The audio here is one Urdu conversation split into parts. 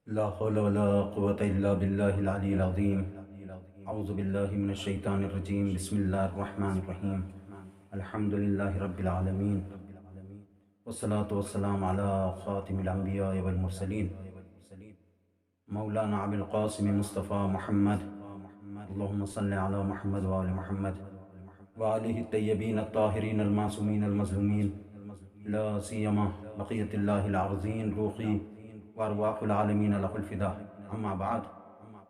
لا حول ولا قوة إلا بالله العلي العظيم. أعوذ بالله من الشيطان الرجيم. بسم الله الرحمن الرحيم. الحمد لله رب العالمين، والصلاة والسلام على خاتم الأنبياء والمرسلين مولانا أبي القاسم مصطفى محمد. اللهم صل على محمد وآل محمد وآله الطيبين الطاهرين المعصومين المظلومين، لا سيما بقية الله العظيم روحي وأرواح العالمين له الفداء. أما بعد،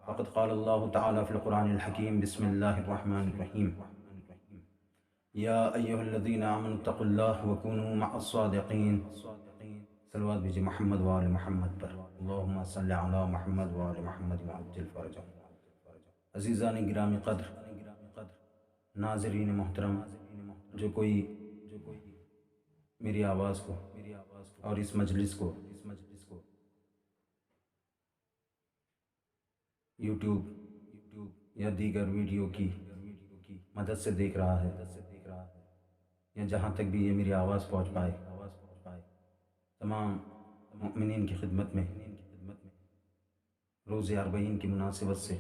فقد قال الله تعالى في القرآن الحكيم: بسم الله الرحمن الرحيم. يا أيها الذين آمنوا اتقوا الله وكونوا مع الصادقين. صلوات بجی محمد وآل محمد پر. اللہم صلی علی محمد وآل محمد وعجل فرجهم. عزیزان گرامی قدر، ناظرین محترم، جو کوئی میری آواز کو اور اس مجلس کو یوٹیوب یا دیگر ویڈیو کی مدد سے دیکھ رہا ہے، یا جہاں تک بھی یہ میری آواز پہنچ پائے، تمام مؤمنین کی خدمت میں روز اربعین کی مناسبت سے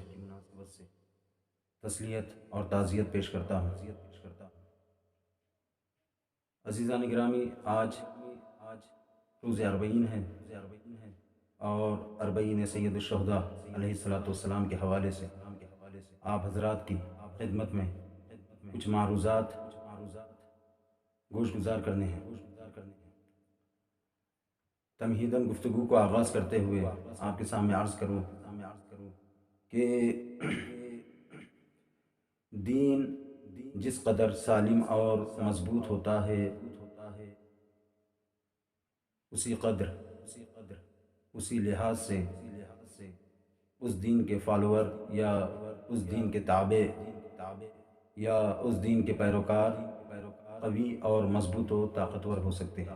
تسلیت اور تعزیت پیش کرتا ہوں۔ عزیزان گرامی، آج روز اربعین ہے، اور اربعین سید الشہداء علیہ السلام کے حوالے سے آپ حضرات کی خدمت میں کچھ معروضات گوش گزار کرنے ہیں۔ تمہیداً گفتگو کو آغاز کرتے ہوئے آپ کے سامنے عرض کروں کہ دین جس قدر سالم اور مضبوط ہوتا ہے، اسی لحاظ سے اس دین کے فالوور یا اس دین کے تابع یا اس دین کے پیروکار قوی اور مضبوط و طاقتور ہو سکتے ہیں۔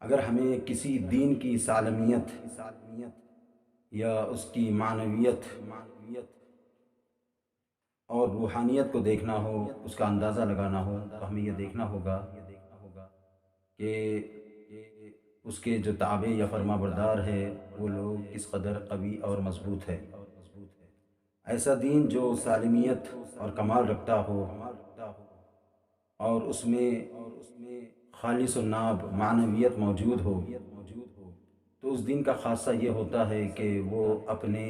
اگر ہمیں کسی دین کی سالمیت یا اس کی معنویت اور روحانیت کو دیکھنا ہو، اس کا اندازہ لگانا ہو، تو ہمیں یہ دیکھنا ہوگا کہ اس کے جو تابع یا فرما بردار ہے وہ لوگ کس قدر قوی اور مضبوط ہے۔ ایسا دین جو سالمیت اور کمال رکھتا ہو اور اس میں خالص و ناب معنویت موجود ہو، تو اس دین کا خاصہ یہ ہوتا ہے کہ وہ اپنے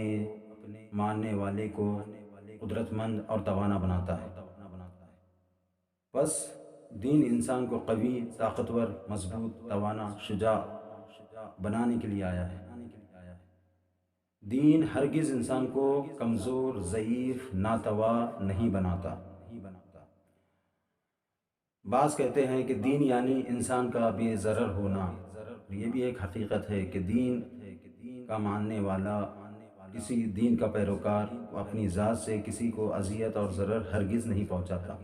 ماننے والے کو قدرت مند اور توانا بناتا ہے۔ بس دین انسان کو قوی، طاقتور، مضبوط، توانا، شجاع بنانے کے لیے آیا ہے۔ دین ہرگز انسان کو کمزور، ضعیف، ناتوا نہیں بناتا۔ بعض کہتے ہیں کہ دین یعنی انسان کا بے ضرر ہونا۔ یہ بھی ایک حقیقت ہے کہ دین کا ماننے والا، کسی دین کا پیروکار اپنی ذات سے کسی کو اذیت اور ضرر ہرگز نہیں پہنچاتا۔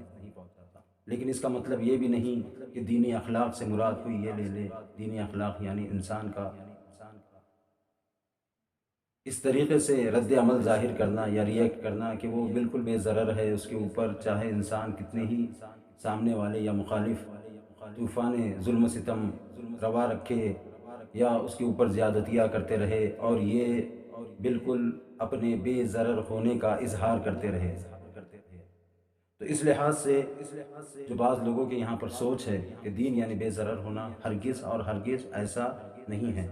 لیکن اس کا مطلب یہ بھی نہیں کہ دینی اخلاق سے مراد ہوئی یہ لے لے، دینی اخلاق یعنی انسان کا اس طریقے سے رد عمل ظاہر کرنا یا ریئیکٹ کرنا کہ وہ بالکل بے ضرر ہے، اس کے اوپر چاہے انسان کتنے ہی سامنے والے یا مخالف طوفان ظلم و ستم روا رکھے یا اس کے اوپر زیادتیاں کرتے رہے، اور یہ بالکل اپنے بے ضرر ہونے کا اظہار کرتے رہے۔ تو اس لحاظ سے جو بعض لوگوں کے یہاں پر سوچ ہے کہ دین یعنی بے ضرر ہونا، ہرگز اور ہرگز ایسا نہیں ہے۔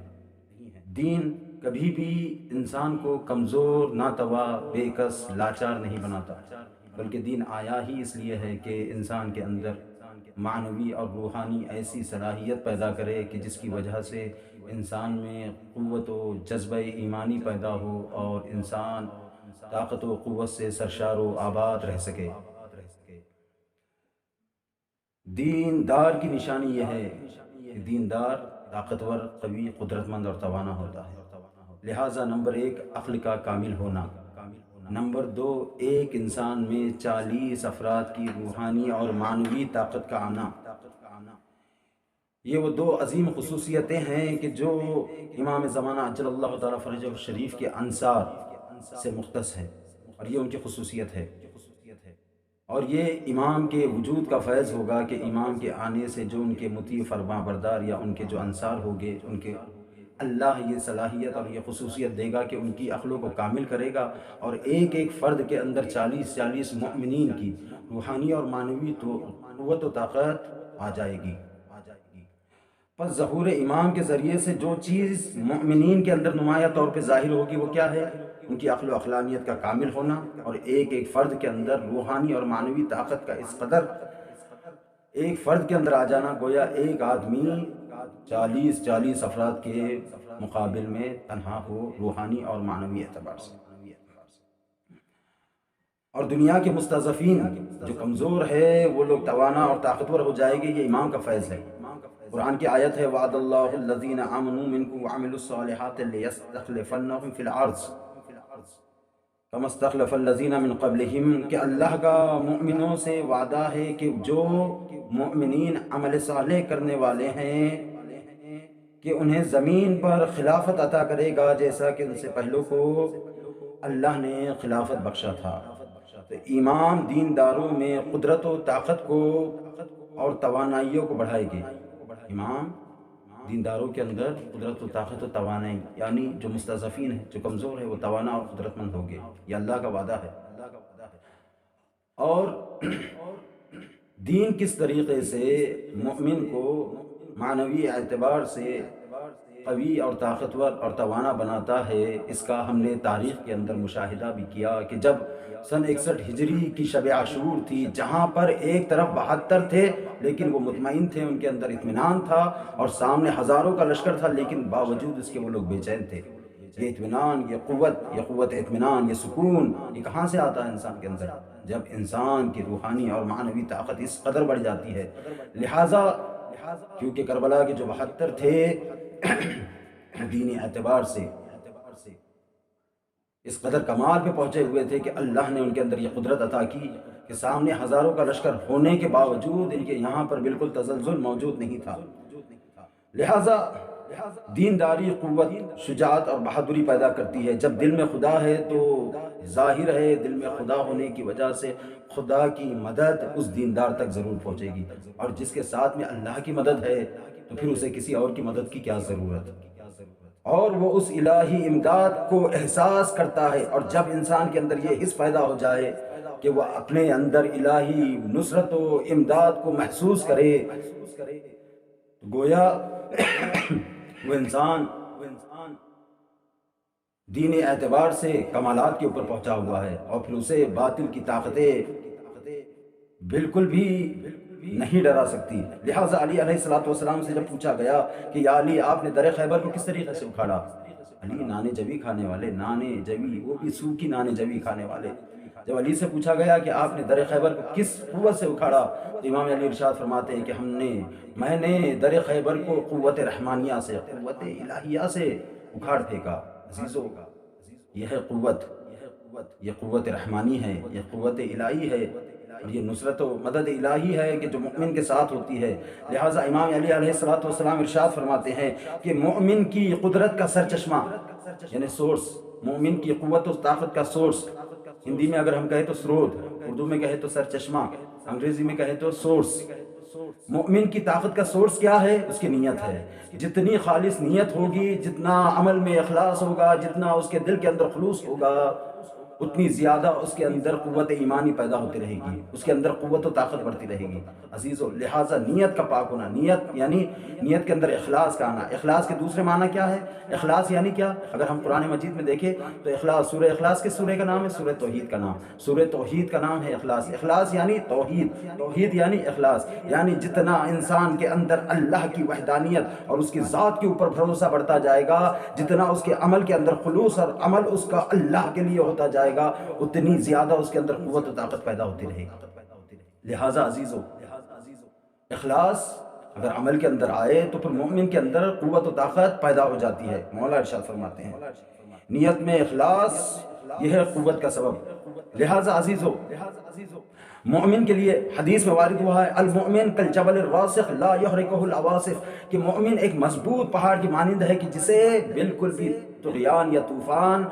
دین کبھی بھی انسان کو کمزور، ناتوا، بے کس، لاچار نہیں بناتا، بلکہ دین آیا ہی اس لیے ہے کہ انسان کے اندر معنوی اور روحانی ایسی صلاحیت پیدا کرے کہ جس کی وجہ سے انسان میں قوت و جذبہ ایمانی پیدا ہو اور انسان طاقت و قوت سے سرشار و آباد رہ سکے۔ دیندار کی نشانی یہ ہے کہ دیندار طاقتور، قوی، قدرت مند اور توانا ہوتا ہے۔ لہٰذا نمبر 1 عقل کا کامل ہونا، نمبر 2 ایک انسان میں 40 افراد کی روحانی اور معنوی طاقت کا آنا۔ یہ وہ 2 عظیم خصوصیتیں ہیں کہ جو امام زمانہ عجل اللہ تعالیٰ فرجہ الشریف کے انصار سے مختص ہے، اور یہ ان کی خصوصیت ہے۔ اور یہ امام کے وجود کا فیض ہوگا کہ امام کے آنے سے جو ان کے مطیع فرما بردار یا ان کے جو انصار ہوگے، ان کے اللہ یہ صلاحیت اور یہ خصوصیت دے گا کہ ان کی عقلوں کو کامل کرے گا، اور ایک ایک فرد کے اندر 40 مؤمنین کی روحانی اور معنوی قوت و طاقت آ جائے گی۔ پس ظہور امام کے ذریعے سے جو چیز مؤمنین کے اندر نمایاں طور پہ ظاہر ہوگی وہ کیا ہے؟ ان کی عقل و عقلانیت کا کامل ہونا، اور ایک ایک فرد کے اندر روحانی اور معنوی طاقت کا اس قدر ایک فرد کے اندر آ جانا، گویا ایک آدمی 40 افراد کے مقابل میں تنہا ہو روحانی اور معنوی اعتبار سے۔ اور دنیا کے مستضعفین جو کمزور ہے وہ لوگ توانا اور طاقتور ہو جائے گے، یہ امام کا فیض ہے۔ قرآن کی آیت ہے وعد اللہ الذین آمنوا منکم وعملوا الصالحات لیستخلفنہم فی الارض کما استخلف الذین من قبلہم، کہ اللہ کا مؤمنوں سے وعدہ ہے کہ جو مؤمنین عمل صالح کرنے والے ہیں کہ انہیں زمین پر خلافت عطا کرے گا، جیسا کہ ان سے پہلوں کو اللہ نے خلافت بخشا تھا۔ تو امام دینداروں میں قدرت و طاقت کو اور توانائیوں کو بڑھائے گی۔ امام دینداروں کے اندر قدرت و طاقت و توانائی، یعنی جو مستضعفین ہیں، جو کمزور ہیں، وہ توانا اور قدرت مند ہوں گے، یہ اللہ کا وعدہ ہے۔ اور دین کس طریقے سے مومن کو معنوی اعتبار سے قوی اور طاقتور اور توانا بناتا ہے، اس کا ہم نے تاریخ کے اندر مشاہدہ بھی کیا کہ جب سن 61 ہجری کی شب عاشور تھی، جہاں پر ایک طرف 72 تھے لیکن وہ مطمئن تھے، ان کے اندر اطمینان تھا، اور سامنے ہزاروں کا لشکر تھا، لیکن باوجود اس کے وہ لوگ بے چین تھے۔ یہ اطمینان، یہ قوت اطمینان، یہ سکون، یہ کہاں سے آتا ہے انسان کے اندر؟ جب انسان کی روحانی اور معنوی طاقت اس قدر بڑھ جاتی ہے۔ لہٰذا کیونکہ کربلا کے جو 72 تھے دینی اعتبار سے اس قدر کمال پہ پہنچے ہوئے تھے کہ اللہ نے ان کے اندر یہ قدرت عطا کی کہ سامنے ہزاروں کا لشکر ہونے کے باوجود ان کے یہاں پر بالکل تزلزل موجود نہیں تھا۔ لہٰذا دینداری قوت، شجاعت اور بہادری پیدا کرتی ہے۔ جب دل میں خدا ہے تو ظاہر ہے دل میں خدا ہونے کی وجہ سے خدا کی مدد اس دیندار تک ضرور پہنچے گی، اور جس کے ساتھ میں اللہ کی مدد ہے تو پھر اسے کسی اور کی مدد کی کیا ضرورت؟ اور وہ اس الہی امداد کو احساس کرتا ہے، اور جب انسان کے اندر یہ حس پیدا ہو جائے کہ وہ اپنے اندر الہی نصرت و امداد کو محسوس کرے، گویا وہ انسان دینی اعتبار سے کمالات کے اوپر پہنچا ہوا ہے، اور پھر اسے باطل کی طاقتیں بالکل بھی نہیں ڈرا سکتی۔ لہٰذا علی علیہ السلام سے جب پوچھا گیا کہ یا علی، آپ نے در خیبر کو کس طریقے سے اکھاڑا؟ علی نانے جوی کھانے والے، نانے جوی، وہ بھی سوکھی نانے جوی کھانے والے۔ جب علی سے پوچھا گیا کہ آپ نے در خیبر کو کس قوت سے اکھاڑا، تو امام علی ارشاد فرماتے ہیں کہ میں نے در خیبر کو قوت رحمانیہ سے، قوت الہیہ سے اکھاڑ پھینکا۔ عزیزو، یہ ہے قوت، یہ قوت رحمانی ہے، یہ قوت الہی ہے، اور یہ نصرت و مدد الہی ہے کہ جو مؤمن کے ساتھ ہوتی ہے۔ لہٰذا امام علی علیہ السلام ارشاد فرماتے ہیں کہ مؤمن کی قدرت کا سرچشمہ، یعنی سورس، مومن کی قوت و طاقت کا سورس، ہندی میں اگر ہم کہیں تو سرود، اردو میں کہیں تو سرچشمہ، انگریزی میں کہیں تو سورس۔ مومن کی طاقت کا سورس کیا ہے؟ اس کی نیت ہے۔ جتنی خالص نیت ہوگی، جتنا عمل میں اخلاص ہوگا، جتنا اس کے دل کے اندر خلوص ہوگا، اتنی زیادہ اس کے اندر قوت ایمانی پیدا ہوتی رہے گی، اس کے اندر قوت و طاقت بڑھتی رہے گی۔ عزیزو، لہٰذا نیت کا پاک ہونا، نیت یعنی نیت کے اندر اخلاص کا آنا۔ اخلاص کے دوسرے معنی کیا ہے؟ اخلاص یعنی کیا؟ اگر ہم قرآن مجید میں دیکھیں تو اخلاص، سورہ اخلاص کس سورہ کا نام ہے؟ سورہ توحید کا نام، سورہ توحید کا نام ہے اخلاص۔ اخلاص یعنی توحید، توحید یعنی اخلاص، یعنی جتنا انسان کے اندر اللہ کی وحدانیت اور اس کی ذات کے اوپر بھروسہ بڑھتا جائے گا، جتنا اس کے عمل کے اندر خلوص اور عمل اس کا اللہ کے لیے ہوتا جائے گا، اتنی زیادہ اس کے اندر قوت و طاقت پیدا ہوتی رہے گی۔ لہٰذا عزیزو، اخلاص اگر عمل کے اندر آئے تو پھر مومن کے اندر قوت و طاقت پیدا ہو جاتی ہے۔ مولا ارشاد فرماتے ہیں نیت میں اخلاص، یہ ہے قوت کا سبب۔ لہٰذا عزیزو، مومن کے لیے حدیث میں وارد ہوا ہے المؤمن کالجبل الراسخ لا يحركه العواصف، کہ مومن ایک مضبوط پہاڑ کی مانند ہے کہ جسے بالکل بھی طغیان یا طوفان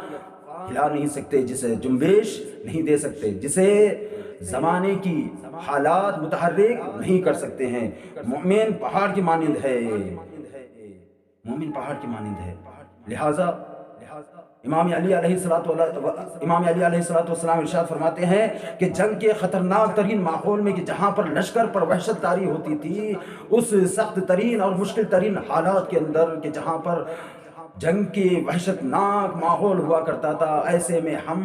ہلا نہیں سکتے، جسے جنبش نہیں دے سکتے، جسے زمانے کی حالات متحرک نہیں کر سکتے ہیں۔ مومن پہاڑ کی مانند ہے، مومن پہاڑ کی مانند ہے۔ لہٰذا امام علی علیہ الصلوۃ والسلام ارشاد فرماتے ہیں کہ جنگ کے خطرناک ترین ماحول میں، کہ جہاں پر لشکر پر وحشت طاری ہوتی تھی، اس سخت ترین اور مشکل ترین حالات کے اندر، کہ جہاں پر جنگ کی وحشت ناک ماحول ہوا کرتا تھا، ایسے میں ہم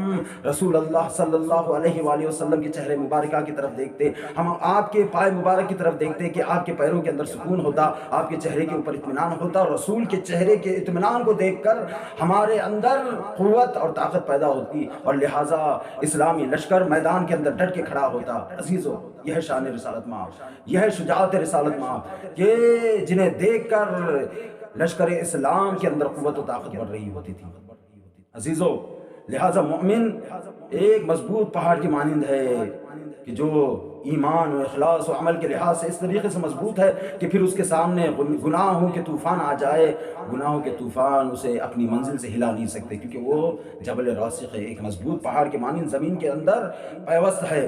رسول اللہ صلی اللہ علیہ وآلہ وسلم کے چہرے مبارکہ کی طرف دیکھتے، ہم آپ کے پائے مبارک کی طرف دیکھتے کہ آپ کے پیروں کے اندر سکون ہوتا، آپ کے چہرے کے اوپر اطمینان ہوتا، اور رسول کے چہرے کے اطمینان کو دیکھ کر ہمارے اندر قوت اور طاقت پیدا ہوتی، اور لہٰذا اسلامی لشکر میدان کے اندر ڈٹ کے کھڑا ہوتا۔ عزیزو، یہ ہے شان رسالت مآب، یہ ہے شجاعت رسالت مآب، کہ جنہیں دیکھ کر لشکر اسلام کے اندر قوت و طاقت بڑھ رہی ہوتی تھی۔ عزیزو، لہٰذا مومن ایک مضبوط پہاڑ کی مانند ہے، کہ جو ایمان و اخلاص و عمل کے لحاظ سے اس طریقے سے مضبوط ہے کہ پھر اس کے سامنے گناہوں کے طوفان آ جائے، گناہوں کے طوفان اسے اپنی منزل سے ہلا نہیں سکتے، کیونکہ وہ جبل راسخ ہے، ایک مضبوط پہاڑ کے مانند زمین کے اندر پیوست ہے۔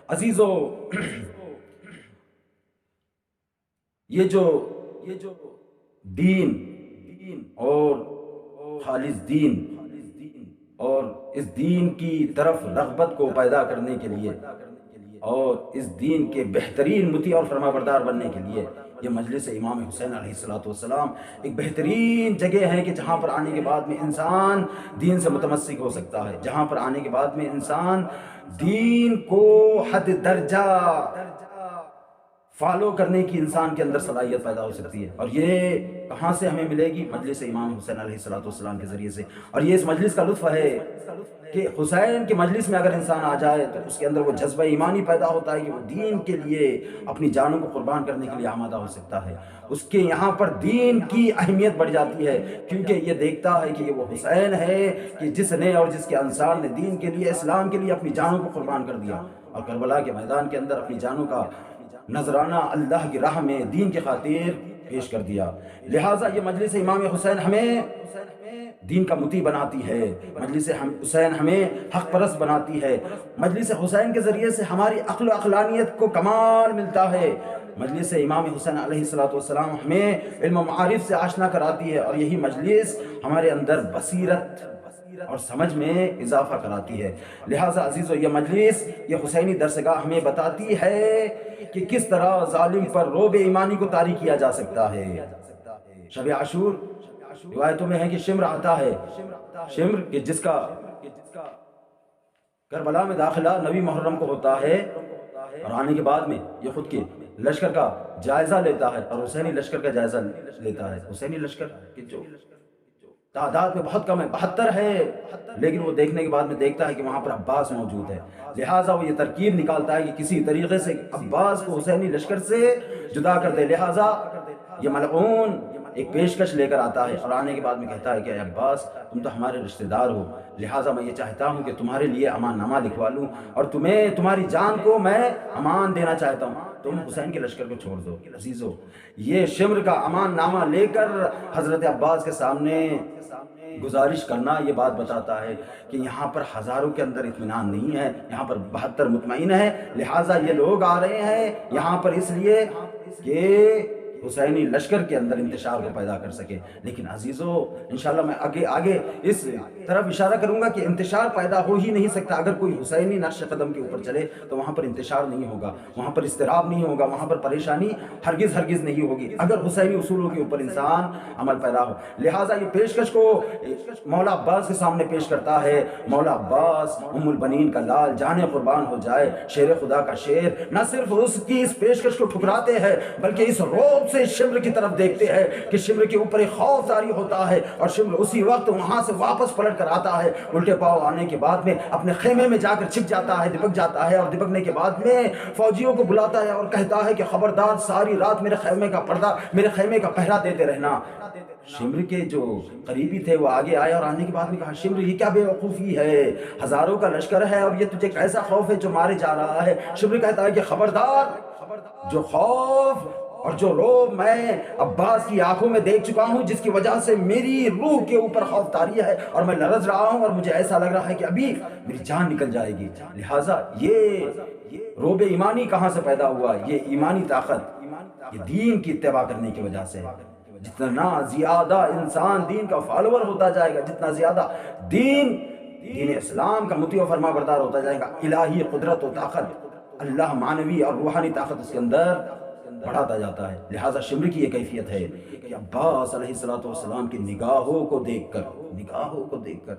عزیزو، یہ جو دین اور خالص دین اور اس دین کی طرف رغبت کو پیدا کرنے کے لیے اور اس دین کے بہترین مطیع اور فرمانبردار بننے کے لیے، یہ مجلس امام حسین علیہ الصلوۃ والسلام ایک بہترین جگہ ہے، کہ جہاں پر آنے کے بعد میں انسان دین سے متمسک ہو سکتا ہے، جہاں پر آنے کے بعد میں انسان دین کو حد درجہ فالو کرنے کی انسان کے اندر صلاحیت پیدا ہو سکتی ہے۔ اور یہ کہاں سے ہمیں ملے گی؟ مجلس امام حسین علیہ الصلوۃ والسلام کے ذریعے سے۔ اور یہ اس مجلس کا لطف ہے کہ حسین کے مجلس میں اگر انسان آ جائے تو اس کے اندر وہ جذبہ ایمانی پیدا ہوتا ہے کہ وہ دین کے لیے اپنی جانوں کو قربان کرنے کے لیے آمادہ ہو سکتا ہے۔ اس کے یہاں پر دین کی اہمیت بڑھ جاتی ہے، کیونکہ یہ دیکھتا ہے کہ یہ وہ حسین ہے کہ جس نے اور جس کے انصار نے دین کے لیے، اسلام کے لیے اپنی جانوں کو قربان کر دیا، اور کربلا کے میدان کے اندر اپنی جانوں کا نذرانہ اللہ کی راہ میں دین کی خاطر پیش کر دیا۔ لہٰذا یہ مجلس امام حسین ہمیں دین کا مطیع بناتی ہے، مجلس حسین ہمیں حق پرست بناتی ہے، مجلس حسین کے ذریعے سے ہماری عقل و عقلانیت کو کمال ملتا ہے، مجلس امام حسین علیہ الصلوۃ والسلام ہمیں علم و معارف سے آشنا کراتی ہے، اور یہی مجلس ہمارے اندر بصیرت اور سمجھ میں اضافہ کراتی ہے۔ لہٰذا عزیزو، یہ مجلس، یہ حسینی درسگاہ ہمیں بتاتی ہے کہ کس طرح ظالم پر رعب ایمانی کو طاری کیا جا سکتا ہے۔ شب عاشور روایتوں میں ہے کہ شمر آتا ہے، شمر کہ جس کا کربلا میں داخلہ 9 محرم کو ہوتا ہے، اور آنے کے بعد میں یہ خود کے لشکر کا جائزہ لیتا ہے، اور حسینی لشکر کا جائزہ لیتا ہے۔ حسینی لشکر کی جو تعداد میں بہت کم ہے، 72 ہے، لیکن وہ دیکھنے کے بعد میں دیکھتا ہے کہ وہاں پر عباس موجود ہے، لہٰذا وہ یہ ترکیب نکالتا ہے کہ کسی طریقے سے عباس کو حسینی لشکر سے جدا کر دے۔ لہٰذا یہ ملعون ایک پیشکش لے کر آتا ہے، اور آنے کے بعد میں کہتا ہے کہ اے عباس، تم تو ہمارے رشتہ دار ہو، لہٰذا میں یہ چاہتا ہوں کہ تمہارے لیے امان نامہ لکھوا لوں، اور تمہاری جان کو میں امان دینا چاہتا ہوں، تم حسین کے لشکر کو چھوڑ دو۔ عزیزو، یہ شمر کا امان نامہ لے کر حضرت عباس کے سامنے گزارش کرنا یہ بات بتاتا ہے کہ یہاں پر ہزاروں کے اندر اطمینان نہیں ہے، یہاں پر 72 مطمئن ہے، لہٰذا یہ لوگ آ رہے ہیں یہاں پر اس لیے کہ حسینی لشکر کے اندر انتشار کو پیدا کر سکے۔ لیکن عزیزو، انشاءاللہ میں آگے اس طرف اشارہ کروں گا کہ انتشار پیدا ہو ہی نہیں سکتا اگر کوئی حسینی نقش قدم کے اوپر چلے، تو وہاں پر انتشار نہیں ہوگا، وہاں پر اضطراب نہیں ہوگا، وہاں پر پریشانی ہرگز نہیں ہوگی اگر حسینی اصولوں کے اوپر انسان عمل پیدا ہو۔ لہٰذا یہ پیشکش کو مولا عباس کے سامنے پیش کرتا ہے۔ مولا عباس ام البنین کا لال، جانے قربان ہو جائے، شیر خدا کا شیر، نہ صرف اس کی اس پیشکش کو ٹھکراتے ہیں بلکہ اس رعب سے شمر کی طرف دیکھتے ہیں کہ شمر کے اوپر ایک خوف طاری ہوتا ہے، اور شمر اسی وقت وہاں سے واپس پلٹ کر آتا ہے، الٹے پاؤں آنے کے بعد میں اپنے خیمے میں جا کر چھپ جاتا ہے، دبک جاتا ہے، اور دبکنے کے بعد میں فوجیوں کو بلاتا ہے اور کہتا ہے کہ خبردار، ساری رات میرے خیمے کا پہرا دیتے رہنا۔ شمر کے جو قریبی تھے وہ آگے آئے، اور آنے کے بعد میں کہا، شمر یہ کیا بے وقوفی ہے، ہزاروں کا لشکر ہے اور یہ تجھے کیسا خوف ہے جو مارے جا رہا ہے؟ شمر کہتا ہے کہ خبردار، جو خوف اور جو رعب میں عباس کی آنکھوں میں دیکھ چکا ہوں، جس کی وجہ سے میری روح کے اوپر خوف طاری ہے اور میں لرز رہا ہوں، اور مجھے ایسا لگ رہا ہے کہ ابھی میری جان نکل جائے گی۔ لہٰذا یہ رعب ایمانی کہاں سے پیدا ہوا؟ یہ ایمانی طاقت یہ دین کی اتباع کرنے کی وجہ سے ہے۔ جتنا زیادہ انسان دین کا فالوور ہوتا جائے گا، جتنا زیادہ دین اسلام کا مطیع و فرما بردار ہوتا جائے گا، الہی قدرت و طاقت، اللہ معنوی اور روحانی طاقت اس کے اندر بڑھاتا جاتا ہے۔ لہٰذا شمر کی یہ کیفیت ہے کہ عباس علیہ السلام کی نگاہوں کو دیکھ کر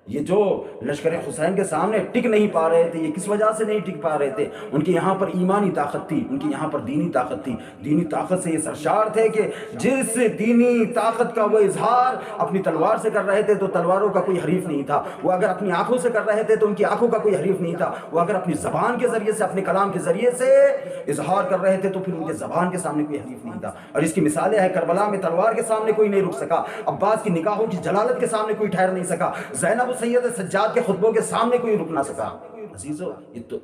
یہ جو لشکر حسین کے سامنے ٹک نہیں پا رہے تھے، یہ کس وجہ سے نہیں ٹک پا رہے تھے؟ ان کے یہاں پر ایمانی طاقت تھی، ان کے یہاں پر دینی طاقت تھی، دینی طاقت سے یہ سرشار تھے کہ جس دینی طاقت کا وہ اظہار اپنی تلوار سے کر رہے تھے تو تلواروں کا کوئی حریف نہیں تھا، وہ اگر اپنی آنکھوں سے کر رہے تھے تو ان کی آنکھوں کا کوئی حریف نہیں تھا، وہ اگر اپنی زبان کے ذریعے سے، اپنے کلام کے ذریعے سے اظہار کر رہے تھے تو پھر ان کے زبان کے سامنے کوئی حریف نہیں تھا۔ اور اس کی مثالیں ہیں، کربلا میں تلوار کے سامنے کوئی نہیں رک سکا، عباس کی نگاہوں کی جلالت کے سامنے کوئی ٹھہر نہیں سکا، زینب سید سجاد کے خطبوں کے سامنے کوئی رک نہ سکا۔ عزیزو،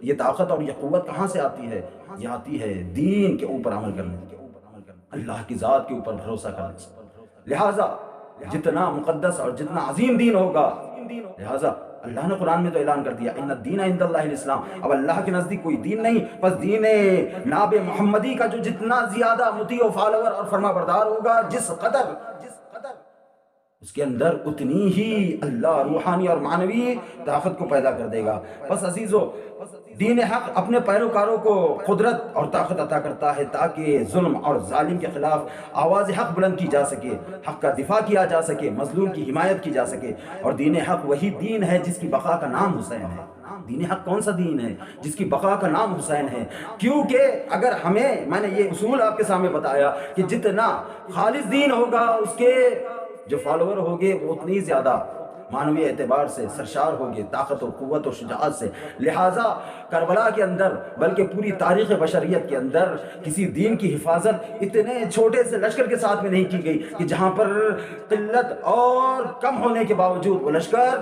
یہ طاقت اور یہ قوت کہاں سے آتی ہے؟ یہ آتی ہے دین کے اوپر عمل کرنے، اللہ کی ذات کے اوپر بھروسہ کرنے سے۔ لہٰذا جتنا مقدس اور جتنا عظیم دین ہوگا، لہٰذا اللہ نے قرآن میں تو اعلان کر دیا ان الدین عند اللہ الاسلام، اب اللہ کے نزدیک کوئی دین نہیں، بس دین ناب محمدی کا جو جتنا زیادہ مطیع و فالوور اور فرما بردار ہوگا، جس قدر اس کے اندر اتنی ہی اللہ روحانی اور معنوی طاقت کو پیدا کر دے گا۔ بس عزیزو، دین حق اپنے پیروکاروں کو قدرت اور طاقت عطا کرتا ہے تاکہ ظلم اور ظالم کے خلاف آواز حق بلند کی جا سکے، حق کا دفاع کیا جا سکے، مظلوم کی حمایت کی جا سکے۔ اور دین حق وہی دین ہے جس کی بقا کا نام حسین ہے۔ دین حق کون سا دین ہے؟ جس کی بقا کا نام حسین ہے۔ کیونکہ اگر میں نے یہ اصول آپ کے سامنے بتایا کہ جتنا خالص دین ہوگا، اس کے جو فالوور ہوگے وہ اتنی زیادہ معنوی اعتبار سے سرشار ہوگے، طاقت و قوت و شجاعت سے۔ لہٰذا کربلا کے اندر، بلکہ پوری تاریخ بشریت کے اندر، کسی دین کی حفاظت اتنے چھوٹے سے لشکر کے ساتھ میں نہیں کی گئی کہ جہاں پر قلت اور کم ہونے کے باوجود وہ لشکر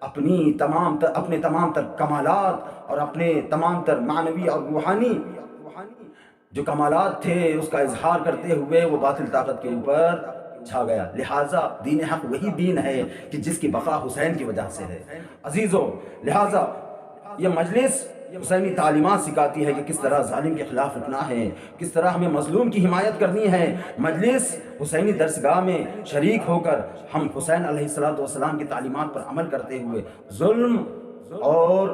اپنے تمام تر کمالات اور اپنے تمام تر معنوی اور روحانی جو کمالات تھے اس کا اظہار کرتے ہوئے وہ باطل طاقت کے اوپر چھا گیا۔ لہٰذا دین حق وہی دین ہے کہ جس کی بقا حسین کی وجہ سے ہے۔ عزیزو، لہٰذا یہ مجلس حسینی تعلیمات سکھاتی ہے کہ کس طرح ظالم کے خلاف اٹھنا ہے، کس طرح ہمیں مظلوم کی حمایت کرنی ہے۔ مجلس حسینی درسگاہ میں شریک ہو کر ہم حسین علیہ السلام کی تعلیمات پر عمل کرتے ہوئے ظلم اور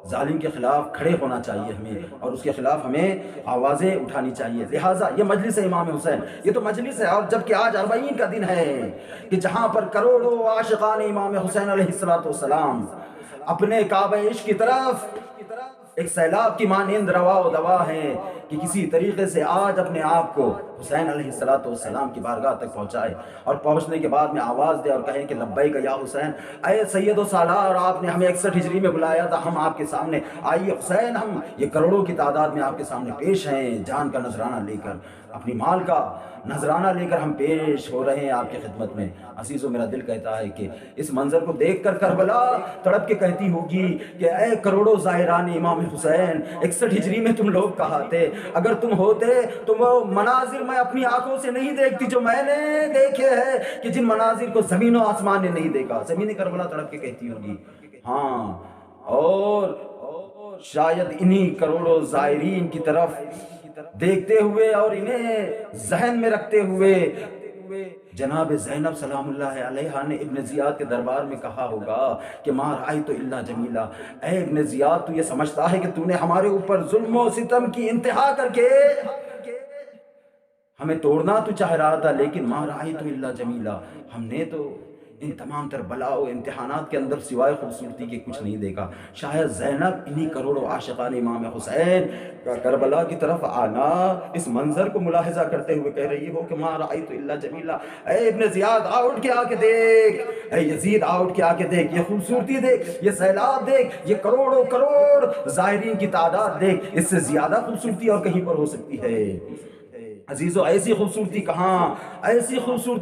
ظالم کے خلاف کھڑے ہونا چاہیے ہمیں، اور اس کے خلاف ہمیں آوازیں اٹھانی چاہیے۔ لہٰذا یہ مجلس امام حسین، یہ تو مجلس ہے، اور جبکہ آج 40 کا دن ہے کہ جہاں پر کروڑوں عاشقان امام حسین علیہ السلام اپنے کعبہ عشق کی طرف ایک سیلاب کی مانند روا و دوا ہیں کہ کسی طریقے سے آج اپنے آپ کو حسین علیہ السلام کی بارگاہ تک پہنچائے، اور پہنچنے کے بعد میں آواز دے اور کہیں کہ لبیک یا حسین، اے سید و سالار، آپ نے ہمیں 61 ہجری میں بلایا تھا، ہم آپ کے سامنے آئیے حسین، ہم یہ کروڑوں کی تعداد میں آپ کے سامنے پیش ہیں، جان کا نذرانہ لے کر، اپنی مال کا نذرانہ لے کر ہم پیش ہو رہے ہیں آپ کی خدمت میں۔ عزیزو، میرا دل کہتا ہے کہ اس منظر کو دیکھ کر کربلا تڑپ کے کہتی ہوگی کہ اے کروڑوں زائران امام حسین، 61 ہجری میں تم لوگ کہاں تھے؟ اگر تم ہوتے تو وہ مناظر میں اپنی آنکھوں سے نہیں دیکھتی جو میں نے دیکھے ہیں، کہ جن مناظر کو زمین و آسمان نے نہیں دیکھا۔ زمین کربلا تڑپ کے کہتی ہوگی ہاں، اور شاید انہی کروڑوں زائرین کی طرف دیکھتے ہوئے اور انہیں ذہن میں رکھتے ہوئے جناب زینب سلام اللہ علیہا نے ابن زیاد کے دربار میں کہا ہوگا کہ ما رأیت الا جمیلا، اے ابن زیاد، تو یہ سمجھتا ہے کہ تو نے ہمارے اوپر ظلم و ستم کی انتہا کر کے ہمیں توڑنا تو چاہ رہا تھا، لیکن ما رأیت الا جمیلا، ہم نے تو ان تمام تر بلا و امتحانات کے اندر سوائے خوبصورتی کے کچھ نہیں دیکھا۔ شاید زینب انہی کروڑوں عاشقان امام حسین کا کربلا کی طرف آنا اس منظر کو ملاحظہ کرتے ہوئے کہہ رہی ہو کہ ما رأیت الا جمیلا، اے ابن زیاد آ اٹھ کے آ کے دیکھ، اے یزید آ اٹھ کے آ کے دیکھ، یہ خوبصورتی دیکھ، یہ سیلاب دیکھ، یہ کروڑوں کروڑ زائرین کی تعداد دیکھ، اس سے زیادہ خوبصورتی اور کہیں پر ہو سکتی ہے؟ عزیزو، ایسی خوبصورتی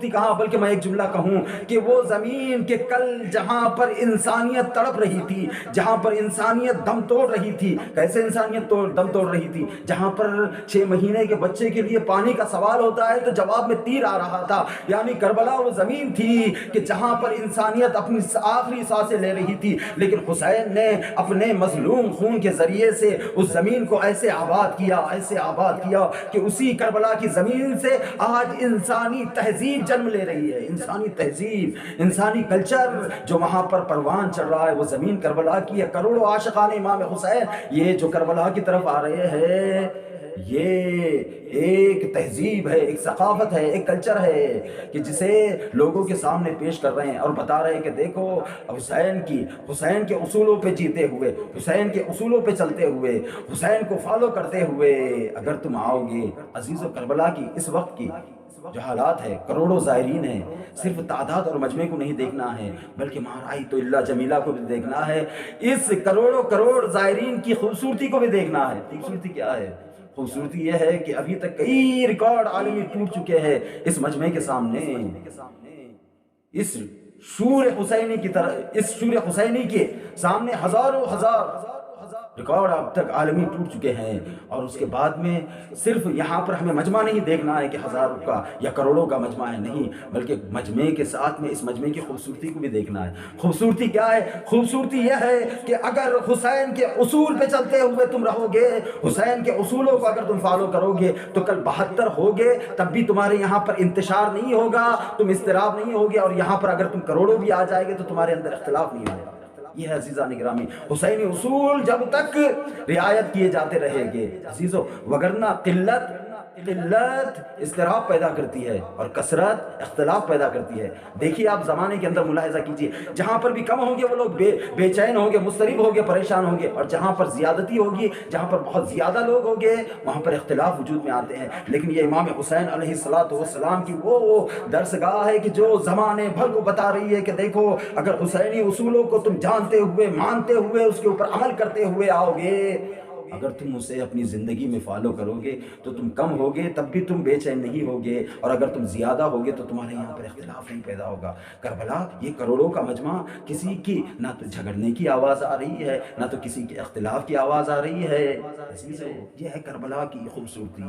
کہاں، بلکہ میں ایک جملہ کہوں کہ وہ زمین کے کل جہاں پر انسانیت تڑپ رہی تھی، جہاں پر انسانیت دم توڑ رہی تھی، کیسے انسانیت دم توڑ رہی تھی؟ جہاں پر 6 مہینے کے بچے کے لیے پانی کا سوال ہوتا ہے تو جواب میں تیر آ رہا تھا، یعنی کربلا وہ زمین تھی کہ جہاں پر انسانیت اپنی آخری سانسیں لے رہی تھی، لیکن حسین نے اپنے مظلوم خون کے ذریعے سے اس زمین کو ایسے آباد کیا کہ اسی کربلا کی زمین سے آج انسانی تہذیب جنم لے رہی ہے، انسانی تہذیب، انسانی کلچر جو وہاں پر پروان چڑھ رہا ہے وہ زمین کربلا کی ہے۔ کروڑوں عاشقان امام حسین یہ جو کربلا کی طرف آ رہے ہیں، یہ ایک تہذیب ہے، ایک ثقافت ہے، ایک کلچر ہے کہ جسے لوگوں کے سامنے پیش کر رہے ہیں اور بتا رہے ہیں کہ دیکھو حسین کے اصولوں پہ جیتے ہوئے، حسین کے اصولوں پہ چلتے ہوئے، حسین کو فالو کرتے ہوئے اگر تم آؤ گے۔ عزیزو، کربلا کی اس وقت کی جو حالات ہے، کروڑوں زائرین ہیں، صرف تعداد اور مجمع کو نہیں دیکھنا ہے بلکہ ما رأیت الا جمیلہ کو بھی دیکھنا ہے، اس کروڑوں زائرین کی خوبصورتی کو بھی دیکھنا ہے۔ خوبصورتی کیا ہے؟ خوبصورتی یہ ہے کہ ابھی تک کئی ریکارڈ عالمی ٹوٹ چکے ہیں اس مجمع کے سامنے، اس شور حسینی کے سامنے ہزاروں ریکارڈ اب تک عالمی ٹوٹ چکے ہیں۔ اور اس کے بعد میں صرف یہاں پر ہمیں مجمع نہیں دیکھنا ہے کہ ہزاروں کا یا کروڑوں کا مجمع ہے، نہیں، بلکہ مجمع کے ساتھ میں اس مجمع کی خوبصورتی کو بھی دیکھنا ہے۔ خوبصورتی کیا ہے؟ خوبصورتی یہ ہے کہ اگر حسین کے اصول پہ چلتے ہوئے تم رہو گے، حسین کے اصولوں کو اگر تم فالو کرو گے تو کل 72 ہوگے تب بھی تمہارے یہاں پر انتشار نہیں ہوگا، تم اضطراب نہیں ہوگے، اور یہاں پر اگر تم کروڑوں بھی آ جائے گے تو تمہارے اندر اختلاف نہیں ہوگا۔ یہ ہے عزیزان گرامی، حسینی اصول جب تک رعایت کیے جاتے رہیں گے عزیزو، وگرنہ قلت اضطراب پیدا کرتی ہے اور کثرت اختلاف پیدا کرتی ہے۔ دیکھیے آپ زمانے کے اندر ملاحظہ کیجئے، جہاں پر بھی کم ہوں گے وہ لوگ بے چین ہوں گے، مضطرب ہوں گے، پریشان ہوں گے، اور جہاں پر زیادتی ہوگی، جہاں پر بہت زیادہ لوگ ہوں گے، وہاں پر اختلاف وجود میں آتے ہیں۔ لیکن یہ امام حسین علیہ السلام کی وہ درسگاہ ہے کہ جو زمانے بھر کو بتا رہی ہے کہ دیکھو، اگر حسینی اصولوں کو تم جانتے ہوئے، مانتے ہوئے، اس کے اوپر عمل کرتے ہوئے آؤ گے، اگر تم اسے اپنی زندگی میں فالو کرو گے تو تم کم ہوگے تب بھی تم بے چین نہیں ہوگے، اور اگر تم زیادہ ہوگے تو تمہارے یہاں پر اختلاف نہیں پیدا ہوگا۔ کربلا یہ کروڑوں کا مجمع، کسی کی نہ تو جھگڑنے کی آواز آ رہی ہے، نہ تو کسی کے اختلاف کی آواز آ رہی ہے۔ یہ ہے کربلا کی خوبصورتی۔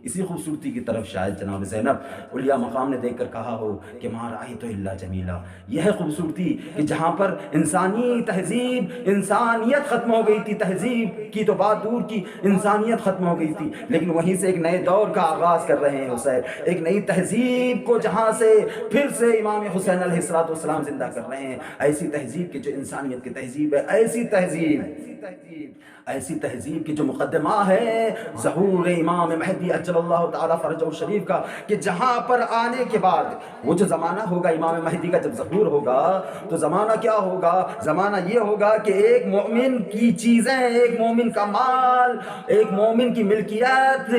اسی خوبصورتی کی طرف شاید جناب زینب اولیاء مقام نے دیکھ کر کہا ہو کہ ما رأیت الا جمیلہ۔ یہ ہے خوبصورتی کہ جہاں پر انسانی تہذیب، انسانیت ختم ہو گئی تھی، تہذیب کی تو بات دور کی، انسانیت ختم ہو گئی تھی، لیکن وہیں سے ایک نئے دور کا آغاز کر رہے ہیں حسین، ایک نئی تہذیب کو جہاں سے پھر سے امام حسین علیہ السلام زندہ کر رہے ہیں۔ ایسی تہذیب کی جو انسانیت کی تہذیب ہے، ایسی تہذیب کی جو مقدمہ ہے ظہور امام مہدی اجل اللہ تعالیٰ فرجہ الشریف کا، کہ جہاں پر آنے کے بعد وہ جو زمانہ ہوگا امام مہدی کا، جب ظہور ہوگا تو زمانہ کیا ہوگا؟ زمانہ یہ ہوگا کہ ایک مومن کی چیزیں، ایک مومن کا مال، ایک مومن کی ملکیت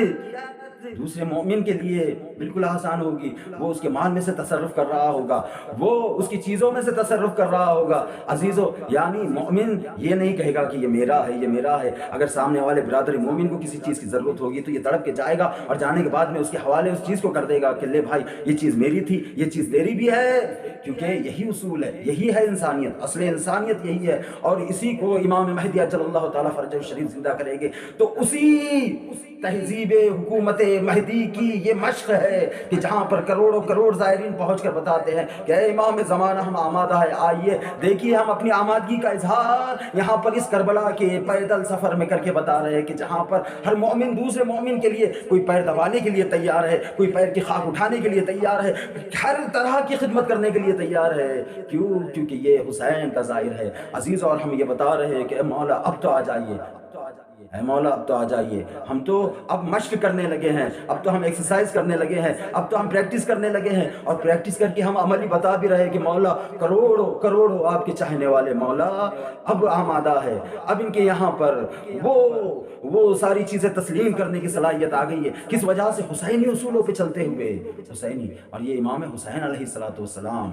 دوسرے مومن کے لیے بالکل آسان ہوگی۔ وہ اس کے مال میں سے تصرف کر رہا ہوگا، وہ اس کی چیزوں میں سے تصرف کر رہا ہوگا۔ عزیزو، یعنی مومن یہ نہیں کہے گا کہ یہ میرا ہے، یہ میرا ہے۔ اگر سامنے والے برادر مومن کو کسی چیز کی ضرورت ہوگی تو یہ تڑپ کے جائے گا اور جانے کے بعد میں اس کے حوالے اس چیز کو کر دے گا کہ لے بھائی یہ چیز میری تھی، یہ چیز تیری بھی ہے، کیونکہ یہی اصول ہے، یہی ہے انسانیت، اصل انسانیت یہی ہے۔ اور اسی کو امام مہدی اجل اللہ تعالیٰ فرجہ الشریف زندہ کریں گے۔ تو اسی تہذیب حکومت مہدی کی یہ مشق ہے کہ جہاں پر کروڑوں زائرین پہنچ کر بتاتے ہیں کہ اے امام زمانہ ہم آمادہ ہے، آئیے دیکھیے ہم اپنی آمادگی کا اظہار یہاں پر اس کربلا کے پیدل سفر میں کر کے بتا رہے ہیں کہ جہاں پر ہر مومن دوسرے مومن کے لیے کوئی پیر دبانے کے لیے تیار ہے، کوئی پیر کی خاک اٹھانے کے لیے تیار ہے، ہر طرح کی خدمت کرنے کے لیے تیار ہے۔ کیونکہ یہ حسین کا ظاہر ہے عزیز، اور ہم یہ بتا رہے ہیں کہ اے مولا اب تو آ جائیے، اے مولا اب تو آ جائیے، ہم تو اب مشق کرنے لگے ہیں، اب تو ہم ایکسرسائز کرنے لگے ہیں، اب تو ہم پریکٹس کرنے لگے ہیں، اور پریکٹس کر کے ہم عملی بتا بھی رہے کہ مولا کروڑوں آپ کے چاہنے والے مولا اب آمادہ ہے، اب ان کے یہاں پر وہ ساری چیزیں تسلیم کرنے کی صلاحیت آ گئی ہے۔ کس وجہ سے؟ حسینی اصولوں پہ چلتے ہوئے، حسینی، اور یہ امام حسین علیہ السلام،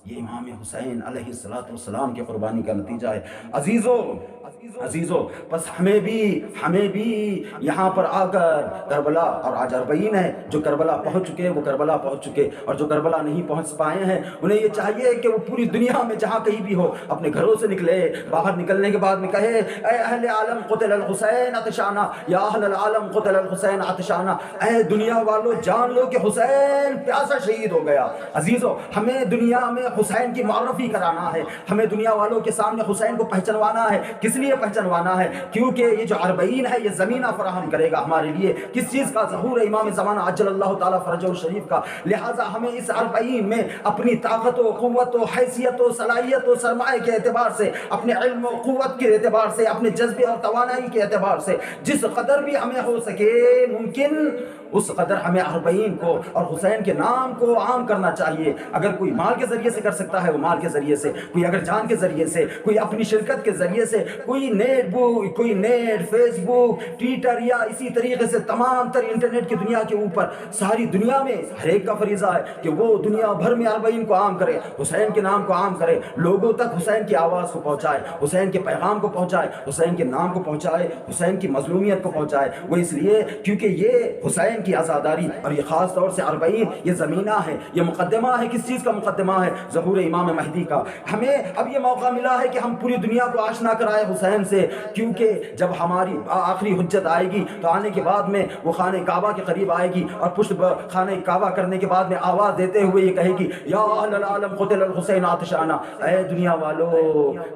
یہ امام حسین علیہ السلام کی قربانی کا نتیجہ ہے۔ عزیزو، بس ہمیں بھی یہاں پر آ کر کربلا، اور آج 40 ہے جو کربلا پہنچ چکے، وہ کربلا پہنچ چکے، اور جو کربلا نہیں پہنچ پائے ہیں انہیں یہ چاہیے کہ وہ پوری دنیا میں جہاں کہیں بھی ہو اپنے گھروں سے نکلے، باہر نکلنے کے بعد میں کہے اے اہل عالم قتل الحسین عطشانہ، یا اہل العالم قتل الحسین عطشانہ، اے دنیا والو جان لو کہ حسین پیاسا شہید ہو گیا۔ عزیزو، ہمیں دنیا ہمیں حسین کی معرفی کرانا ہے، ہمیں دنیا والوں کے سامنے حسین کو پہچنوانا ہے۔ کس لیے پہچنوانا ہے؟ کیونکہ یہ جو اربعین ہے یہ زمینہ فراہم کرے گا ہمارے لیے کس چیز کا؟ ظہور امام زمانہ عجل اللہ تعالیٰ فرجہ الشریف کا۔ لہٰذا ہمیں اس اربعین میں اپنی طاقت و قوت و حیثیت و صلاحیت و سرمایہ کے اعتبار سے، اپنے علم و قوت کے اعتبار سے، اپنے جذبے اور توانائی کے اعتبار سے جس قدر بھی ہمیں ہو سکے ممکن اس قدر ہمیں اربعین کو اور حسین کے نام کو عام کرنا چاہیے۔ اگر کوئی مال کے ذریعے سے کر سکتا ہے وہ مال کے ذریعے سے، کوئی اگر جان کے ذریعے سے، کوئی اپنی شرکت کے ذریعے سے، کوئی نیٹ فیس بک ٹویٹر یا اسی طریقے سے تمام تر انٹرنیٹ کی دنیا کے اوپر ساری دنیا میں ہر ایک کا فریضہ ہے کہ وہ دنیا بھر میں اربعین کو عام کرے، حسین کے نام کو عام کرے، لوگوں تک حسین کی آواز کو پہنچائے، حسین کے پیغام کو پہنچائے، حسین کے نام کو پہنچائے، حسین کی مظلومیت کو پہنچائے۔ وہ اس لیے کیونکہ یہ حسین کی عزاداری اور یہ خاص طور سے اربعین یہ زمینہ ہے، یہ مقدمہ ہے۔ کس چیز کا مقدمہ ہے؟ ظہور امام مہدی کا۔ ہمیں اب یہ موقع ملا ہے کہ ہم پوری دنیا کو آشنا کرائے حسین سے، کیونکہ جب ہماری آخری حجت آئے گی تو آنے کے بعد میں وہ خانہ کعبہ کے قریب آئے گی اور پشت خانہ کعبہ کرنے کے بعد میں آواز دیتے ہوئے یہ کہے گی یا اہل العالم قتل الحسین عطشانہ، اے دنیا والو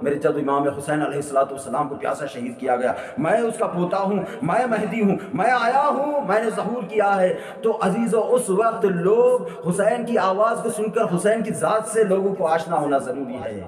میرے جد امام حسین علیہ السلام کو پیاسا شہید کیا گیا، میں اس کا پوتا ہوں، میں مہدی ہوں، میں آیا ہوں، میں نے ظہور کیا ہے۔ تو عزیزو اس وقت لوگ حسین کی آواز کو سن کر حسین کی ذات سے لوگوں کو آشنا ہونا ضروری ہے۔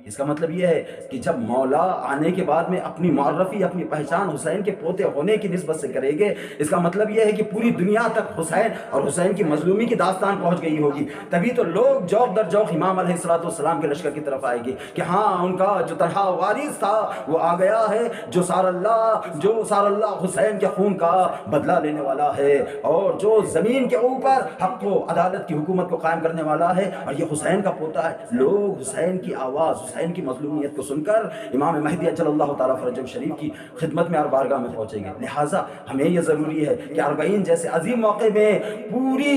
اس کا مطلب یہ ہے کہ جب مولا آنے کے بعد میں اپنی معرفی، اپنی پہچان حسین کے پوتے ہونے کی نسبت سے کرے گے، اس کا مطلب یہ ہے کہ پوری دنیا تک حسین اور حسین کی مظلومی کی داستان پہنچ گئی ہوگی۔ تبھی تو لوگ جوق در جوق امام علیہ السلام کے لشکر کی طرف آئے گے کہ ہاں ان کا جو تنہا وارث تھا وہ آ گیا ہے، جو سار اللہ حسین کے خون کا بدلہ لینے والا ہے، اور جو زمین کے اوپر حق و عدالت کی حکومت کو قائم کرنے والا ہے، اور یہ حسین کا پوتا ہے۔ لوگ حسین کی آواز، حسین کی مظلومیت کو سن کر امام مہدی اجل اللہ تعالیٰ فرجہ شریف کی خدمت میں اور بارگاہ میں پہنچیں گے۔ لہٰذا ہمیں یہ ضروری ہے کہ اربعین جیسے عظیم موقع میں پوری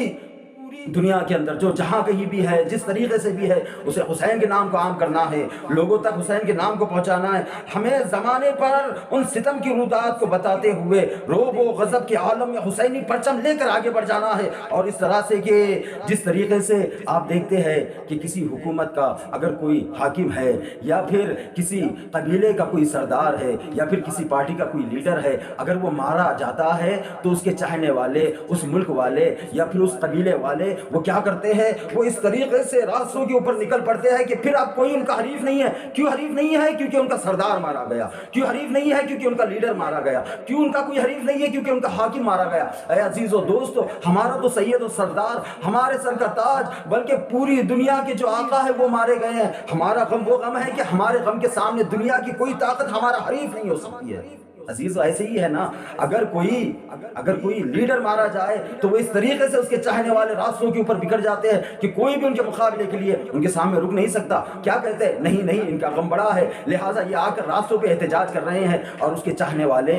دنیا کے اندر جو جہاں کہیں بھی ہے، جس طریقے سے بھی ہے، اسے حسین کے نام کو عام کرنا ہے، لوگوں تک حسین کے نام کو پہنچانا ہے۔ ہمیں زمانے پر ان ستم کی رودات کو بتاتے ہوئے رعب و غضب کے عالم میں حسینی پرچم لے کر آگے بڑھ جانا ہے، اور اس طرح سے کہ جس طریقے سے آپ دیکھتے ہیں کہ کسی حکومت کا اگر کوئی حاکم ہے یا پھر کسی قبیلے کا کوئی سردار ہے یا پھر کسی پارٹی کا کوئی لیڈر ہے، اگر وہ مارا جاتا ہے تو اس کے چاہنے والے، اس ملک والے یا پھر اس قبیلے والے وہ کیا کرتے ہیں؟ وہ اس طریقے سے راستوں کے اوپر نکل پڑتے ہیں کہ پھر اب کوئی ان کا حریف نہیں ہے۔ کیوں حریف نہیں ہے؟ کیونکہ ان کا سردار مارا گیا۔ کیوں حریف نہیں ہے؟ کیونکہ ان کا لیڈر مارا گیا۔ کیوں ان کا کوئی حریف نہیں ہے؟ کیونکہ ان کا حاکم مارا گیا۔ اے عزیز و دوستو، ہمارا تو سید و سردار، ہمارے سر کا تاج، بلکہ پوری دنیا کے جو آقا ہے وہ مارے گئے ہیں۔ ہمارا غم وہ غم ہے کہ ہمارے غم کے سامنے دنیا کی کوئی طاقت ہمارا حریف نہیں ہو سکتی ہے۔ عزیز ایسے ہی ہے نا، اگر کوئی لیڈر مارا جائے تو وہ اس طریقے سے اس کے چاہنے والے راستوں کے اوپر بکھر جاتے ہیں کہ کوئی بھی ان کے مقابلے کے لیے ان کے سامنے رک نہیں سکتا۔ کیا کہتے ہیں؟ نہیں ان کا غم بڑا ہے، لہٰذا یہ آ کر راستوں پہ احتجاج کر رہے ہیں، اور اس کے چاہنے والے،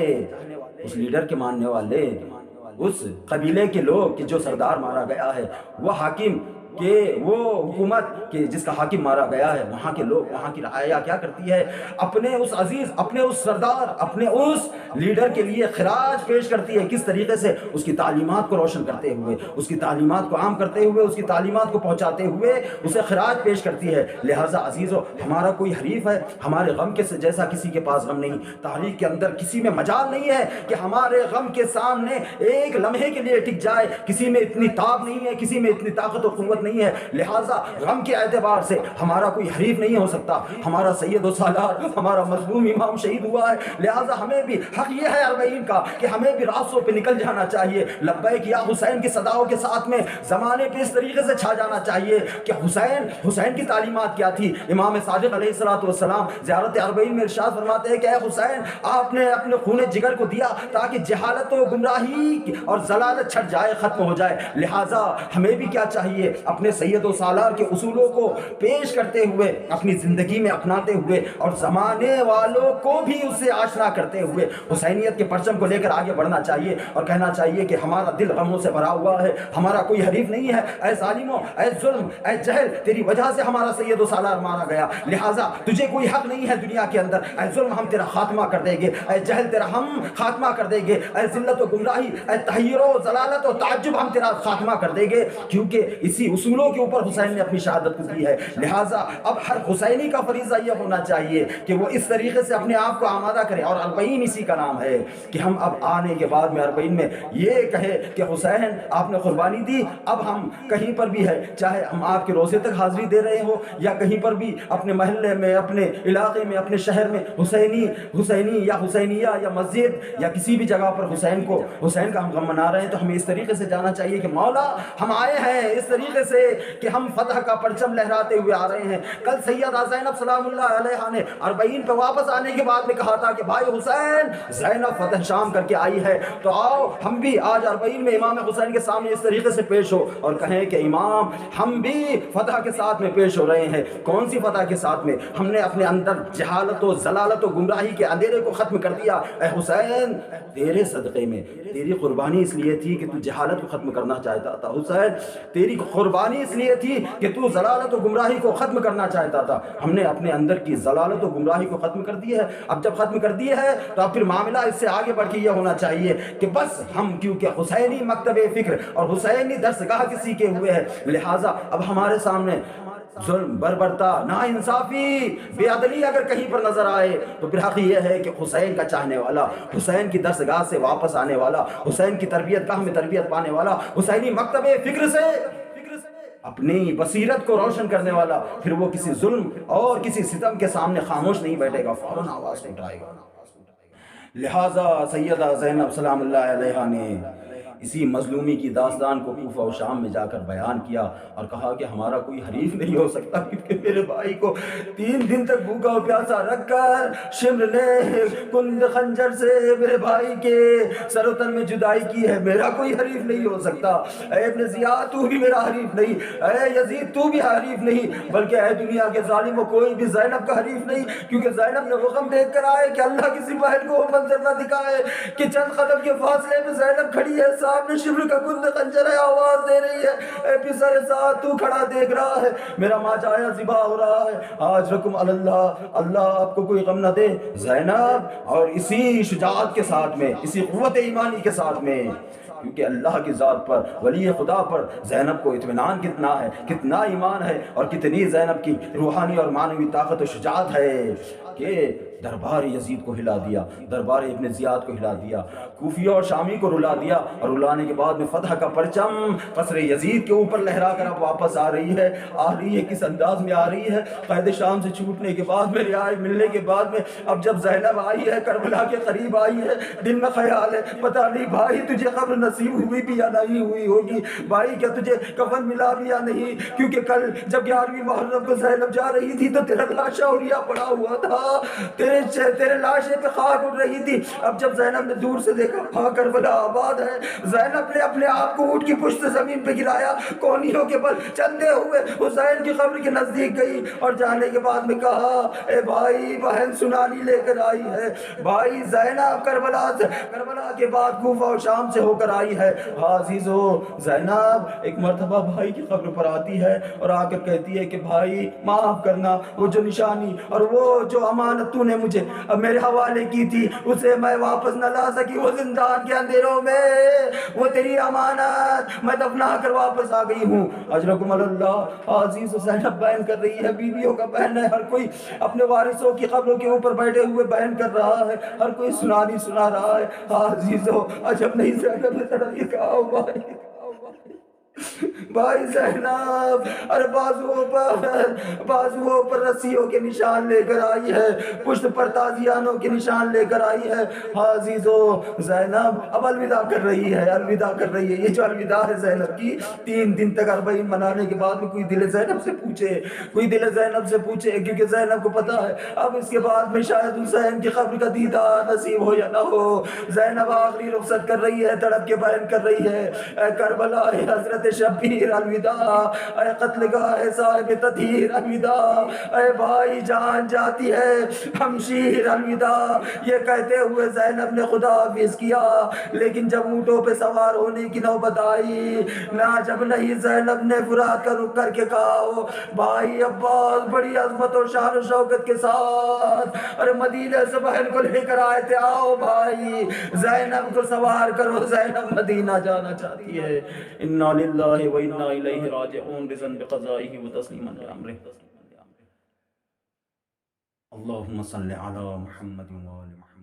اس لیڈر کے ماننے والے، اس قبیلے کے لوگ کہ جو سردار مارا گیا ہے، وہ حاکم کہ وہ حکومت کہ جس کا حاکم مارا گیا ہے، وہاں کے لوگ، وہاں کی رعایا کیا کرتی ہے؟ اپنے اس عزیز، اپنے اس سردار، اپنے اس لیڈر کے لیے خراج پیش کرتی ہے۔ کس طریقے سے؟ اس کی تعلیمات کو روشن کرتے ہوئے، اس کی تعلیمات کو عام کرتے ہوئے، اس کی تعلیمات کو پہنچاتے ہوئے اسے خراج پیش کرتی ہے۔ لہٰذا عزیزو، ہمارا کوئی حریف ہے ہمارے غم کے جیسا کسی کے پاس غم نہیں۔ تاریخ کے اندر کسی میں مجال نہیں ہے کہ ہمارے غم کے سامنے ایک لمحے کے لیے ٹک جائے۔ کسی میں اتنی تاب نہیں ہے، کسی میں اتنی طاقت و قوت نہیں ہے۔ لہٰذا غم کے اعتبار سے ہمارا کوئی حریف نہیں ہو سکتا۔ ہمارا سید و سالار، ہمارا مظلوم امام شہید ہوا ہے، لہٰذا ہمیں بھی حق یہ ہے اربعین کا کہ ہمیں بھی راستوں پہ نکل جانا چاہیے، لبیک یا حسین کی صداؤں کے ساتھ میں زمانے پہ اس طریقے سے چھا جانا چاہیے کہ حسین کی تعلیمات کیا تھی۔ امام صادق علیہ السلام زیارت اربعین میں ارشاد فرماتے ہیں کہ اے حسین، آپ نے اپنے خون جگر کو دیا تاکہ جہالت و گمراہی اور ضلالت چھٹ جائے، ختم ہو جائے۔ لہٰذا ہمیں بھی کیا چاہیے؟ اپنے سید و سالار کے اصولوں کو پیش کرتے ہوئے، اپنی زندگی میں اپناتے ہوئے، اور زمانے والوں کو بھی اس سے آشنا کرتے ہوئے حسینیت کے پرچم کو لے کر آگے بڑھنا چاہیے، اور کہنا چاہیے کہ ہمارا دل غموں سے بھرا ہوا ہے، ہمارا کوئی حریف نہیں ہے۔ اے ظالموں، اے ظلم، اے جہل، تیری وجہ سے ہمارا سید و سالار مارا گیا، لہٰذا تجھے کوئی حق نہیں ہے دنیا کے اندر۔ اے ظلم، ہم تیرا خاتمہ کر دیں گے، اے جہل تیرا ہم خاتمہ کر دیں گے، اے ذلت و گمراہی، اے تحیر و ضلالت و تعجب، ہم تیرا خاتمہ کر دیں گے، کیونکہ اسی اصولوں کے اوپر حسین نے اپنی شہادت کو دی ہے۔ لہٰذا اب ہر حسینی کا فریضہ یہ ہونا چاہیے کہ وہ اس طریقے سے اپنے آپ کو آمادہ کرے، اور اربعین اسی کا نام ہے کہ ہم اب آنے کے بعد میں اربعین میں یہ کہے کہ حسین آپ نے قربانی دی، اب ہم کہیں پر بھی ہے، چاہے ہم آپ کے روزے تک حاضری دے رہے ہو یا کہیں پر بھی اپنے محلے میں، اپنے علاقے میں، اپنے شہر میں حسینی یا حسینیہ یا مسجد یا کسی بھی جگہ پر حسین کا ہم غم منا رہے ہیں، تو ہمیں اس طریقے سے جانا چاہیے کہ مولا ہم آئے ہیں اس طریقے سے کہ ہم فتح کا پرچم لہراتے ہوئے آ رہے ہیں۔ کل سیدہ زینب سلام اللہ علیہا نے اربعین پہ واپس آنے کے بعد میں کہا تھا کہ بھائی حسین، زینب فتح شام کر کے آئی ہے، تو آؤ ہم بھی آج اربعین میں امام حسین کے سامنے اس طریقے سے پیش ہو اور کہیں کہ امام ہم بھی فتح کے ساتھ میں پیش ہو رہے ہیں۔ کون سی فتح کے ساتھ میں؟ ہم نے اپنے اندر جہالت و ضلالت و گمراہی کے اندھیرے کو ختم کر دیا۔ اے حسین، تیرے صدقے میں تیری قربانی اس لیے تھی کہ تو جہالت کو ختم کرنا چاہتا تھا، حسین تیری قربانی اس لیے تھی کہ تو ضلالت و گمراہی کو ختم کرنا چاہتا تھا۔ ہم نے اپنے اندر کی ضلالت و گمراہی کو ختم کر دی ہے، اب جب ختم کر دی ہے تو اب پھر معاملہ اس سے آگے بڑھ کے یہ ہونا چاہیے کہ بس ہم کیونکہ حسینی مکتب فکر اور حسینی درسگاہ کسی کے ہوئے ہیں، لہٰذا اب ہمارے سامنے ظلم، بربرتا، ناانصافی، بے عدلی اگر کہیں پر نظر آئے تو پھر حق یہ ہے کہ حسین کا چاہنے والا، حسین کی درسگاہ سے واپس آنے والا، حسین کی تربیت گاہ میں تربیت پانے والا، حسینی مکتب فکر سے اپنی بصیرت کو روشن کرنے والا، پھر وہ کسی ظلم اور کسی ستم کے سامنے خاموش نہیں بیٹھے گا، فوراً آواز اٹھائے گا۔ لہٰذا سیدہ زینب سلام اللہ علیہا نے اسی مظلومی کی داستان کو کوفہ و شام میں جا کر بیان کیا اور کہا کہ ہمارا کوئی حریف نہیں ہو سکتا، کیونکہ میرے بھائی کو 3 دن تک بھوکا و پیاسا رکھ کر شمر نے کند خنجر سے میرے بھائی کے سر و تن میں جدائی کی ہے، میرا کوئی حریف نہیں ہو سکتا۔ اے ابن زیاد تو بھی میرا حریف نہیں، اے یزید تو بھی حریف نہیں، بلکہ اے دنیا کے ظالموں کوئی بھی زینب کا حریف نہیں، کیونکہ زینب نے رقم دیکھ کر آئے کہ اللہ کسی بہن کو وہ منظر نہ دکھائے کہ چند قدم کے فاصلے میں زینب کھڑی ہے، سامنے شبر کا کند خنجر ہے، آواز دے رہی ہے، اے پسر ساتھ تو کھڑا دیکھ رہا ہے، میرا ماجایا ذبح ہو رہا ہے، آج رکم اللہ، اللہ آپ کو کوئی غم نہ دے۔ زینب اور اسی شجاعت کے ساتھ میں، اسی قوت ایمانی کے ساتھ میں، کیونکہ اللہ کی ذات پر، ولی خدا پر زینب کو اطمینان کتنا ہے، کتنا ایمان ہے، اور کتنی زینب کی روحانی اور معنوی طاقت و شجاعت ہے کہ دربار یزید کو ہلا دیا، دربار ابن زیاد کو ہلا دیا، کوفیہ اور شامی کو رلا دیا، اور رلانے کے بعد میں فتح کا پرچم قصر یزید کے اوپر لہرا کر اب واپس آ رہی ہے، کس انداز میں آ رہی ہے؟ قید شام سے چھوٹنے کے بعد میں، رہائی ملنے کے بعد میں، اب جب زینب آئی ہے، کربلا کے قریب آئی ہے، دل میں خیال ہے پتہ نہیں بھائی تجھے قبر نصیب ہوئی بھی یا نہیں ہوئی ہوگی، بھائی کیا تجھے کفن ملا بھی یا نہیں، کیونکہ کل جب 11ویں محرم کو زینب جا رہی تھی تو تیرا لاشا اڑیا پڑا ہوا تھا، تیرے لاشے پہ خاک اڑ رہی تھی۔ اب جب زینب نے دور سے دیکھا ہاں کربلا آباد ہے، زینب نے اپنے آپ کو اونٹ کی پشت سے زمین پہ گرایا، کونیوں کے بل چلتے ہوئے حسین کی قبر کے نزدیک گئی، اور جانے کے بعد میں کہا اے بھائی بہن سنانی لے کر آئی ہے، بھائی زینب کربلا کے بعد کوفہ و شام سے ہو کر آئی ہے۔ عزیزو، زینب ایک مرتبہ بھائی کی قبر پر آتی ہے اور آ کر کہتی ہے کہ بھائی معاف کرنا، وہ جو نشانی اور وہ جو امانت تو نے مجھے میرے حوالے کی تھی اسے میں واپس نہ لا سکی، وہ زندان کے اندھیروں میں وہ تیری امانت میں دفنا کر واپس آ گئی ہوں۔ اجرکم اللہ۔ عزیز زینب بیان کر رہی ہے، بیویوں کا بہن ہے، ہر کوئی اپنے وارثوں کی قبروں کے اوپر بیٹھے ہوئے بیان کر رہا ہے، ہر کوئی سنانی سنا رہا ہے۔ عزیزو عجب نہیں زینب نے تڑپ کے کہا بھائی زینب ارے بازوؤں پر رسیوں کے نشان لے کر آئی ہے، پشت پر تازیانوں کے نشان لے کر آئی ہے۔ عزیزو، زینب اب الوداع کر رہی ہے، الوداع کر رہی ہے۔ یہ جو الوداع ہے زینب کی، 3 دن تک اربعین منانے کے بعد میں کوئی دل زینب سے پوچھے، کیونکہ زینب کو پتا ہے اب اس کے بعد میں شاید حسین کی قبر کا دیدار نصیب ہو یا نہ ہو۔ زینب آخری رخصت کر رہی ہے، تڑپ کے بیان کر رہی ہے، اے کربلا، اے حضرت شبیر الوداع، اے قتل گاہ صاحب تطہیر الوداع، اے بھائی جان جاتی ہے ہمشیر الوداع۔ یہ کہتے ہوئے زینب نے خدا حافظ کیا، لیکن جب اونٹوں پہ سوار ہونے کی نوبت آئی نہ، جب نہیں زینب نے فرات کا رخ کر کے کہا ہو بھائی عباس بڑی عظمت و شان و شوکت کے ساتھ ارے مدینے سے بہن کو لے کر آئے تھے، آؤ بھائی زینب کو سوار کرو، زینب مدینہ جانا چاہتی ہے۔ انا للہ و انا انا الیہ راجعون رضا بقضائہ وتسلیما لامرہ. اللهم صل على محمد وآل محمد.